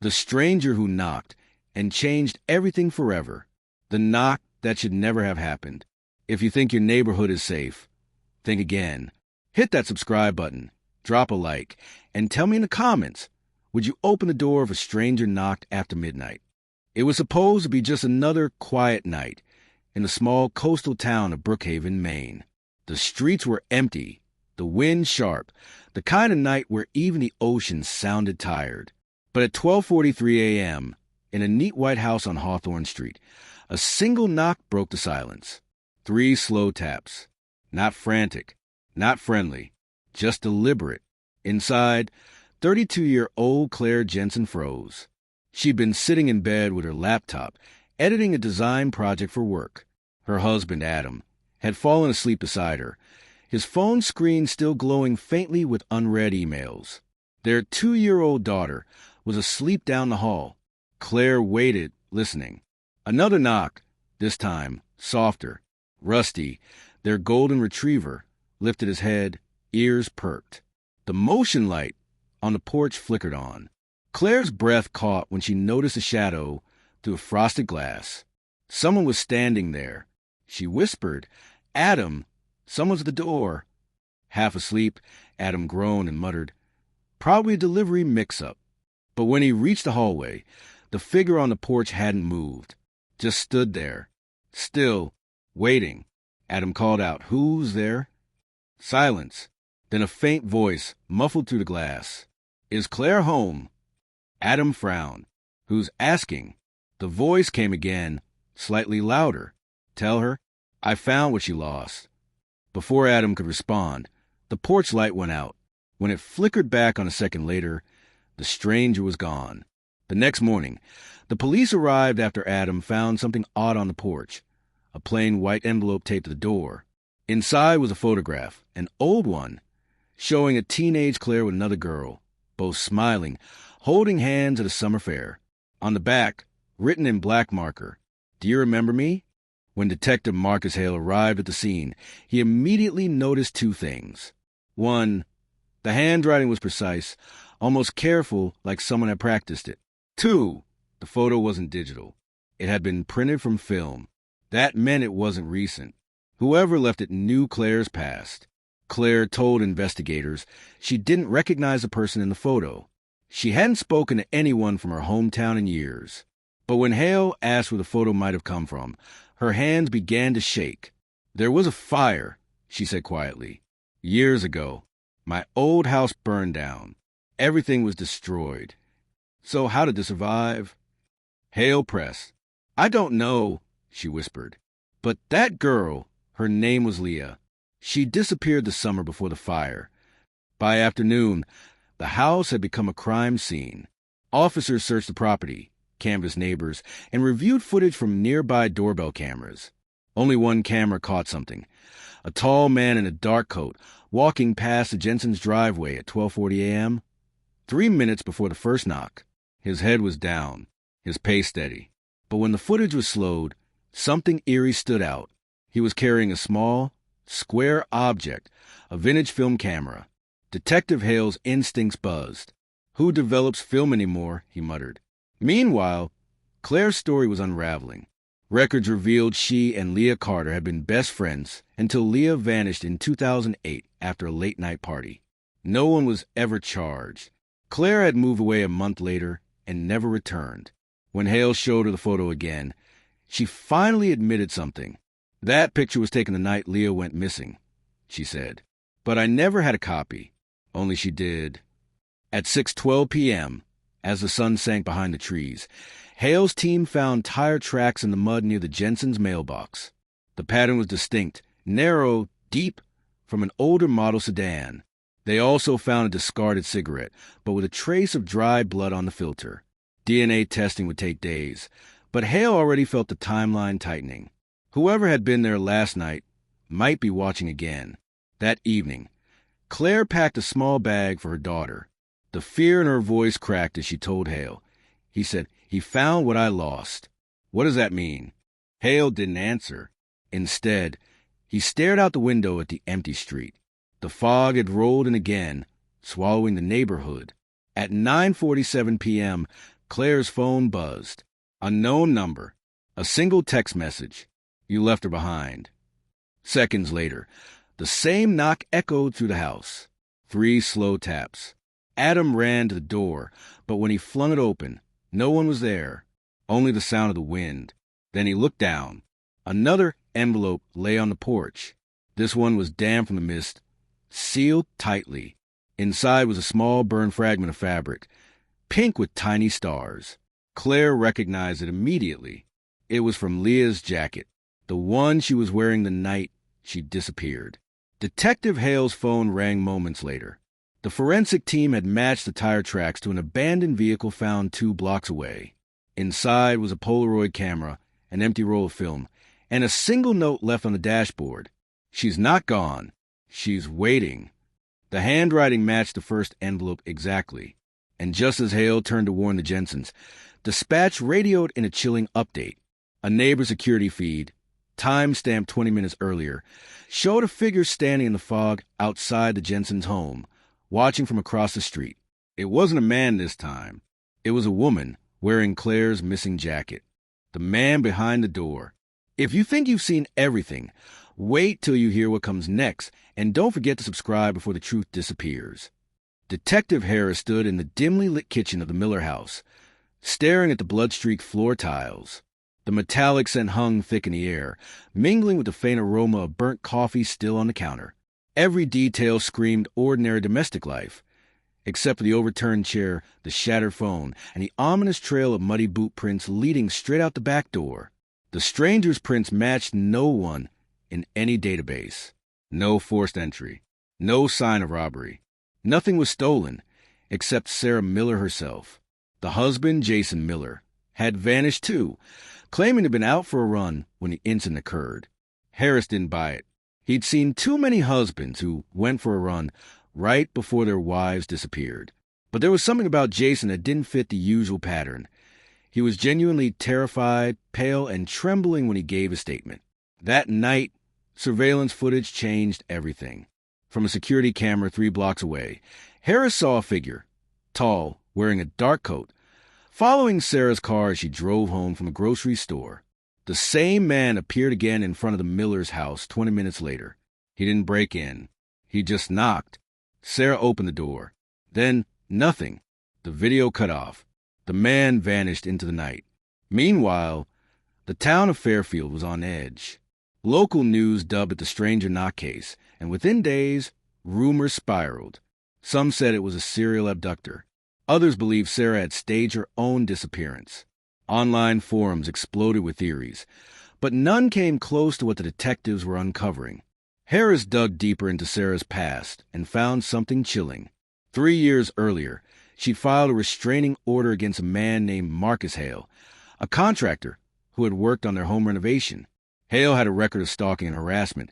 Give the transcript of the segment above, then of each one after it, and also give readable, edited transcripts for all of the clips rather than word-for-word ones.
The stranger who knocked and changed everything forever. The knock that should never have happened. If you think your neighborhood is safe, think again. Hit that subscribe button, drop a like, and tell me in the comments, would you open the door if a stranger knocked after midnight? It was supposed to be just another quiet night in the small coastal town of Brookhaven, Maine. The streets were empty, the wind sharp, the kind of night where even the ocean sounded tired. But at 12:43 a.m., in a neat white house on Hawthorne Street, a single knock broke the silence. 3 slow taps. Not frantic, not friendly, just deliberate. Inside, 32-year-old Claire Jensen froze. She'd been sitting in bed with her laptop, editing a design project for work. Her husband, Adam, had fallen asleep beside her, his phone screen still glowing faintly with unread emails. Their 2-year-old daughter was asleep down the hall. Claire waited, listening. Another knock, this time softer. Rusty, their golden retriever, lifted his head, ears perked. The motion light on the porch flickered on. Claire's breath caught when she noticed a shadow through a frosted glass. Someone was standing there. She whispered, "Adam, someone's at the door." Half asleep, Adam groaned and muttered, "Probably a delivery mix-up." But when he reached the hallway, the figure on the porch hadn't moved, just stood there, still, waiting. Adam called out, "Who's there?" Silence. Then a faint voice muffled through the glass. "Is Claire home?" Adam frowned. "Who's asking?" The voice came again, slightly louder. "Tell her, I found what she lost." Before Adam could respond, the porch light went out. When it flickered back on a second later, the stranger was gone. The next morning, the police arrived after Adam found something odd on the porch. A plain white envelope taped to the door. Inside was a photograph, an old one, showing a teenage Claire with another girl, both smiling, holding hands at a summer fair. On the back, written in black marker, "Do you remember me?" When Detective Marcus Hale arrived at the scene, he immediately noticed 2 things. 1, the handwriting was precise, almost careful, like someone had practiced it. 2, the photo wasn't digital. It had been printed from film. That meant it wasn't recent. Whoever left it knew Claire's past. Claire told investigators she didn't recognize the person in the photo. She hadn't spoken to anyone from her hometown in years. But when Hale asked where the photo might have come from, her hands began to shake. "There was a fire," she said quietly. "Years ago. My old house burned down. Everything was destroyed. So how did this survive?" Hale pressed. "I don't know," she whispered. "But that girl, her name was Leah. She disappeared the summer before the fire. By afternoon, the house had become a crime scene. Officers searched the property, canvassed neighbors, and reviewed footage from nearby doorbell cameras. Only one camera caught something. A tall man in a dark coat walking past the Jensen's driveway at 12:40 a.m., 3 minutes before the first knock. His head was down, his pace steady. But when the footage was slowed, something eerie stood out. He was carrying a small, square object, a vintage film camera. Detective Hale's instincts buzzed. "Who develops film anymore?" he muttered. Meanwhile, Claire's story was unraveling. Records revealed she and Leah Carter had been best friends until Leah vanished in 2008 after a late-night party. No one was ever charged. Claire had moved away a month later and never returned. When Hale showed her the photo again, she finally admitted something. "That picture was taken the night Leah went missing," she said. "But I never had a copy. Only she did." At 6:12 p.m., as the sun sank behind the trees, Hale's team found tire tracks in the mud near the Jensen's mailbox. The pattern was distinct, narrow, deep, from an older model sedan. They also found a discarded cigarette, but with a trace of dried blood on the filter. DNA testing would take days, but Hale already felt the timeline tightening. Whoever had been there last night might be watching again. That evening, Claire packed a small bag for her daughter. The fear in her voice cracked as she told Hale. He said, "He found what I lost." "What does that mean?" Hale didn't answer. Instead, he stared out the window at the empty street. The fog had rolled in again, swallowing the neighborhood. At 9:47 p.m., Claire's phone buzzed. Unknown number. A single text message. You left her behind. Seconds later, the same knock echoed through the house. 3 slow taps. Adam ran to the door, but when he flung it open, no one was there, only the sound of the wind. Then he looked down. Another envelope lay on the porch. This one was damp from the mist, sealed tightly. Inside was a small burned fragment of fabric, pink with tiny stars. Claire recognized it immediately. It was from Leah's jacket, the one she was wearing the night she disappeared. Detective Hale's phone rang moments later. The forensic team had matched the tire tracks to an abandoned vehicle found 2 blocks away. Inside was a Polaroid camera, an empty roll of film, and a single note left on the dashboard. She's not gone. She's waiting. The handwriting matched the first envelope exactly. And just as Hale turned to warn the Jensens, dispatch radioed in a chilling update. A neighbor security feed, time-stamped 20 minutes earlier, showed a figure standing in the fog outside the Jensens' home, watching from across the street. It wasn't a man this time. It was a woman wearing Claire's missing jacket. The man behind the door. If you think you've seen everything, wait till you hear what comes next, and don't forget to subscribe before the truth disappears. Detective Harris stood in the dimly lit kitchen of the Miller house, staring at the blood-streaked floor tiles. The metallic scent hung thick in the air, mingling with the faint aroma of burnt coffee still on the counter. Every detail screamed ordinary domestic life, except for the overturned chair, the shattered phone, and the ominous trail of muddy boot prints leading straight out the back door. The stranger's prints matched no one in any database. No forced entry. No sign of robbery. Nothing was stolen, except Sarah Miller herself. The husband, Jason Miller, had vanished too, claiming to have been out for a run when the incident occurred. Harris didn't buy it. He'd seen too many husbands who went for a run right before their wives disappeared. But there was something about Jason that didn't fit the usual pattern. He was genuinely terrified, pale, and trembling when he gave a statement. That night, surveillance footage changed everything. From a security camera 3 blocks away, Harris saw a figure, tall, wearing a dark coat, following Sarah's car as she drove home from a grocery store. The same man appeared again in front of the Miller's house 20 minutes later. He didn't break in. He just knocked. Sarah opened the door. Then, nothing. The video cut off. The man vanished into the night. Meanwhile, the town of Fairfield was on edge. Local news dubbed it the Stranger Knock case, and within days, rumors spiraled. Some said it was a serial abductor. Others believed Sarah had staged her own disappearance. Online forums exploded with theories, but none came close to what the detectives were uncovering. Harris dug deeper into Sarah's past and found something chilling. 3 years earlier, she'd filed a restraining order against a man named Marcus Hale, a contractor who had worked on their home renovation. Hale had a record of stalking and harassment,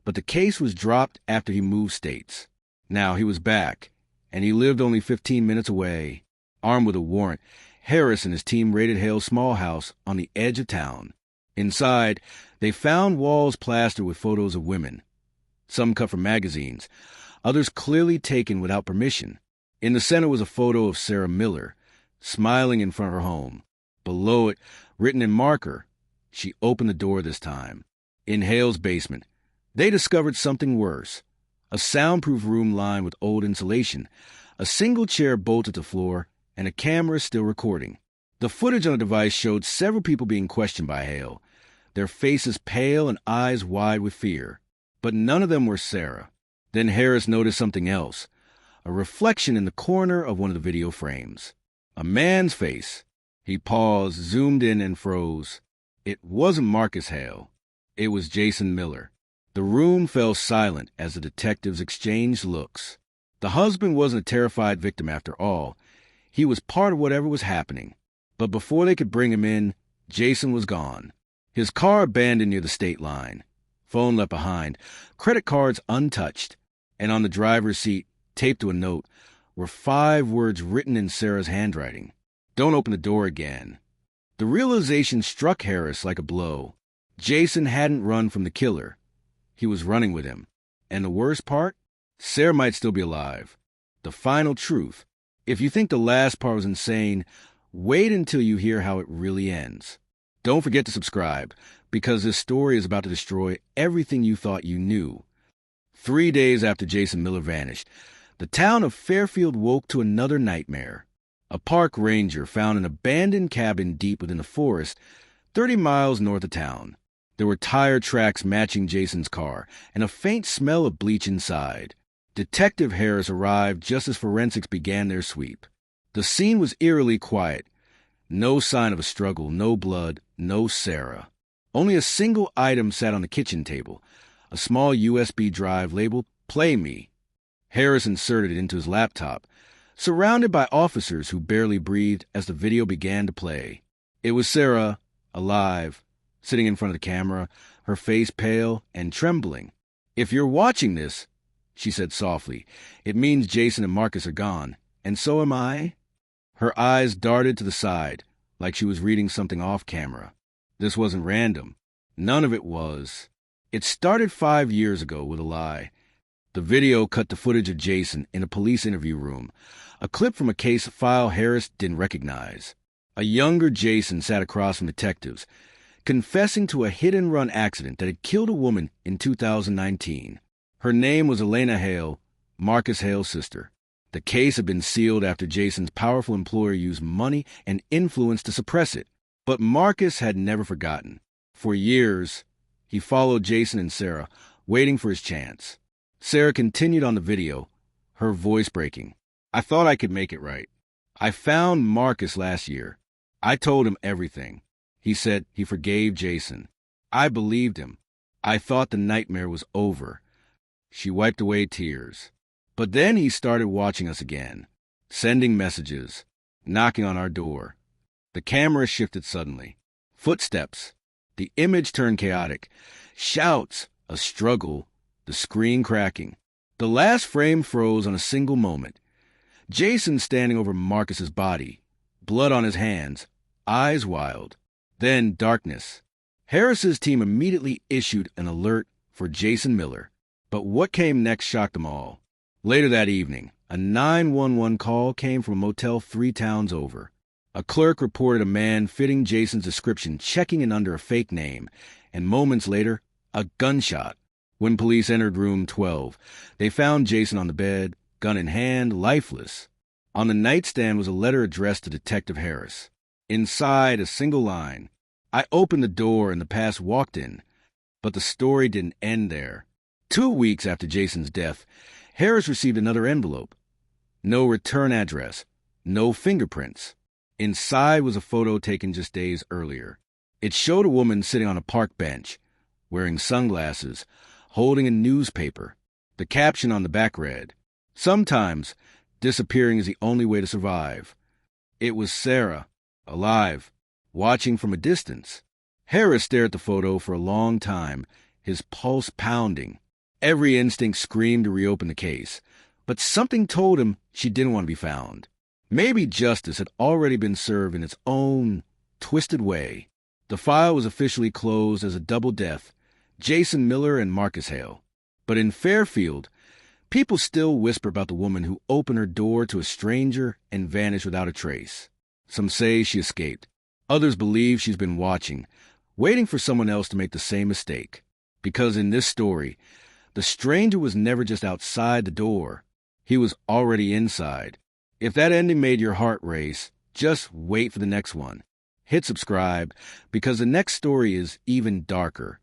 but the case was dropped after he moved states. Now he was back, and he lived only 15 minutes away. Armed with a warrant, Harris and his team raided Hale's small house on the edge of town. Inside, they found walls plastered with photos of women, some cut from magazines, others clearly taken without permission. In the center was a photo of Sarah Miller, smiling in front of her home. Below it, written in marker, she opened the door this time. In Hale's basement, they discovered something worse. A soundproof room lined with old insulation, a single chair bolted to the floor, and a camera still recording. The footage on the device showed several people being questioned by Hale, their faces pale and eyes wide with fear. But none of them were Sarah. Then Harris noticed something else, a reflection in the corner of one of the video frames. A man's face. He paused, zoomed in, and froze. It wasn't Marcus Hale. It was Jason Miller. The room fell silent as the detectives exchanged looks. The husband wasn't a terrified victim after all. He was part of whatever was happening. But before they could bring him in, Jason was gone. His car abandoned near the state line. Phone left behind, credit cards untouched, and on the driver's seat, taped to a note, were 5 words written in Sarah's handwriting. Don't open the door again. The realization struck Harris like a blow. Jason hadn't run from the killer. He was running with him. And the worst part? Sarah might still be alive. The final truth. If you think the last part was insane, Wait until you hear how it really ends. Don't forget to subscribe, because this story is about to destroy everything you thought you knew. 3 days after Jason Miller vanished, the town of Fairfield woke to another nightmare. A park ranger found an abandoned cabin deep within the forest, 30 miles north of town. There were tire tracks matching Jason's car, and a faint smell of bleach inside. Detective Harris arrived just as forensics began their sweep. The scene was eerily quiet. No sign of a struggle, no blood, no Sarah. Only a single item sat on the kitchen table, a small USB drive labeled Play Me. Harris inserted it into his laptop, surrounded by officers who barely breathed as the video began to play. It was Sarah, alive, sitting in front of the camera, her face pale and trembling. "If you're watching this," she said softly, "it means Jason and Marcus are gone, and so am I." Her eyes darted to the side, like she was reading something off camera. This wasn't random. None of it was. It started 5 years ago with a lie. The video cut to footage of Jason in a police interview room, a clip from a case file Harris didn't recognize. A younger Jason sat across from detectives, confessing to a hit-and-run accident that had killed a woman in 2019. Her name was Elena Hale, Marcus Hale's sister. The case had been sealed after Jason's powerful employer used money and influence to suppress it. But Marcus had never forgotten. For years, he followed Jason and Sarah, waiting for his chance. Sarah continued on the video, her voice breaking. "I thought I could make it right. I found Marcus last year. I told him everything. He said he forgave Jason. I believed him. I thought the nightmare was over." She wiped away tears. But then he started watching us again, sending messages, knocking on our door. The camera shifted suddenly. Footsteps. The image turned chaotic. Shouts, a struggle, the screen cracking. The last frame froze on a single moment. Jason standing over Marcus's body, blood on his hands, eyes wild. Then darkness. Harris's team immediately issued an alert for Jason Miller. But what came next shocked them all. Later that evening, a 911 call came from a motel 3 towns over. A clerk reported a man fitting Jason's description checking in under a fake name, and moments later, a gunshot. When police entered room 12, they found Jason on the bed, gun in hand, lifeless. On the nightstand was a letter addressed to Detective Harris. Inside, a single line. "I opened the door and the past walked in." But the story didn't end there. 2 weeks after Jason's death, Harris received another envelope. No return address, no fingerprints. Inside was a photo taken just days earlier. It showed a woman sitting on a park bench, wearing sunglasses, holding a newspaper. The caption on the back read, "Sometimes disappearing is the only way to survive." It was Sarah, alive, watching from a distance. Harris stared at the photo for a long time, his pulse pounding. Every instinct screamed to reopen the case, but something told him she didn't want to be found. Maybe justice had already been served in its own twisted way. The file was officially closed as a double death, Jason Miller and Marcus Hale. But in Fairfield, people still whisper about the woman who opened her door to a stranger and vanished without a trace. Some say she escaped. Others believe she's been watching, waiting for someone else to make the same mistake. Because in this story, the stranger was never just outside the door. He was already inside. If that ending made your heart race, just wait for the next one. Hit subscribe, because the next story is even darker.